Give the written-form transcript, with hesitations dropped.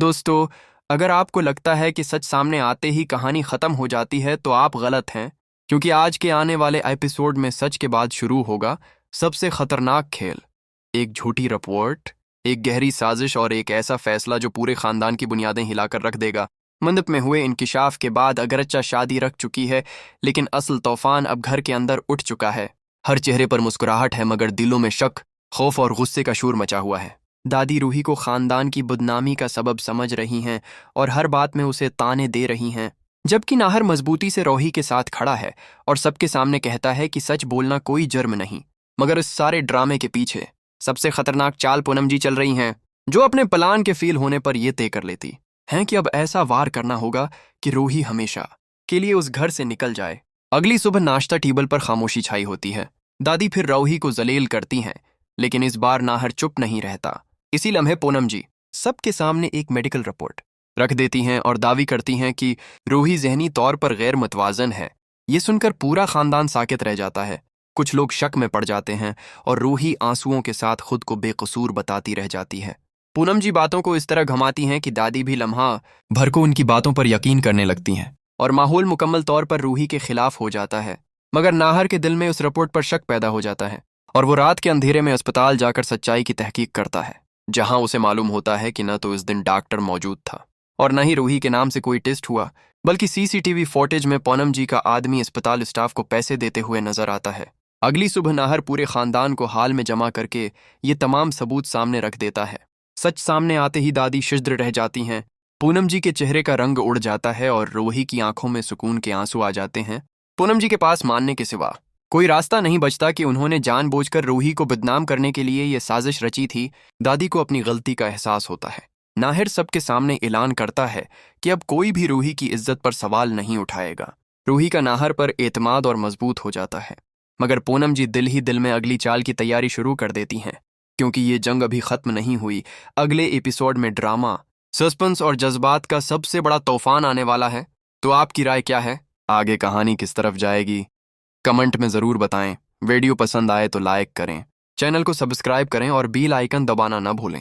दोस्तों, अगर आपको लगता है कि सच सामने आते ही कहानी खत्म हो जाती है तो आप गलत हैं, क्योंकि आज के आने वाले एपिसोड में सच के बाद शुरू होगा सबसे खतरनाक खेल। एक झूठी रिपोर्ट, एक गहरी साजिश और एक ऐसा फैसला जो पूरे खानदान की बुनियादें हिलाकर रख देगा। मंदप में हुए इंकिशाफ के बाद अगरच्चा शादी रख चुकी है, लेकिन असल तूफान अब घर के अंदर उठ चुका है। हर चेहरे पर मुस्कुराहट है, मगर दिलों में शक, खौफ और गुस्से का शूर मचा हुआ है। दादी रूही को खानदान की बदनामी का सबब समझ रही हैं और हर बात में उसे ताने दे रही हैं, जबकि नाहर मजबूती से रोही के साथ खड़ा है और सबके सामने कहता है कि सच बोलना कोई जुर्म नहीं। मगर इस सारे ड्रामे के पीछे सबसे खतरनाक चाल पूनम जी चल रही हैं, जो अपने प्लान के फेल होने पर यह तय कर लेती हैं कि अब ऐसा वार करना होगा कि रूही हमेशा के लिए उस घर से निकल जाए। अगली सुबह नाश्ता टेबल पर खामोशी छाई होती है। दादी फिर रूही को जलील करती हैं, लेकिन इस बार नाहर चुप नहीं रहता। इसी लम्हे पूनम जी सबके सामने एक मेडिकल रिपोर्ट रख देती हैं और दावी करती हैं कि रूही ज़हनी तौर पर गैर मुतवाजन है। ये सुनकर पूरा खानदान साकित रह जाता है। कुछ लोग शक में पड़ जाते हैं और रूही आंसुओं के साथ खुद को बेकसूर बताती रह जाती है। पूनम जी बातों को इस तरह घुमाती हैं कि दादी भी लम्हा भर को उनकी बातों पर यकीन करने लगती हैं और माहौल मुकम्मल तौर पर रूही के खिलाफ हो जाता है। मगर नाहर के दिल में उस रिपोर्ट पर शक पैदा हो जाता है और वो रात के अंधेरे में अस्पताल जाकर सच्चाई की तहकीक करता है, जहां उसे मालूम होता है कि न तो इस दिन डॉक्टर मौजूद था और न ही रूही के नाम से कोई टेस्ट हुआ, बल्कि सीसीटीवी फुटेज में पूनम जी का आदमी अस्पताल स्टाफ को पैसे देते हुए नजर आता है। अगली सुबह नाहर पूरे खानदान को हाल में जमा करके ये तमाम सबूत सामने रख देता है। सच सामने आते ही दादी शिद्र रह जाती हैं, पूनम जी के चेहरे का रंग उड़ जाता है और रूही की आंखों में सुकून के आंसू आ जाते हैं। पूनम जी के पास मानने के सिवा कोई रास्ता नहीं बचता कि उन्होंने जानबूझकर रूही को बदनाम करने के लिए यह साजिश रची थी। दादी को अपनी गलती का एहसास होता है। नाहिर सबके सामने ऐलान करता है कि अब कोई भी रूही की इज्जत पर सवाल नहीं उठाएगा। रूही का नाहर पर एतमाद और मजबूत हो जाता है, मगर पूनम जी दिल ही दिल में अगली चाल की तैयारी शुरू कर देती हैं, क्योंकि ये जंग अभी खत्म नहीं हुई। अगले एपिसोड में ड्रामा, सस्पेंस और जज्बात का सबसे बड़ा तूफान आने वाला है। तो आपकी राय क्या है? आगे कहानी किस तरफ जाएगी? कमेंट में ज़रूर बताएं। वीडियो पसंद आए तो लाइक करें, चैनल को सब्सक्राइब करें और बेल आइकन दबाना न भूलें।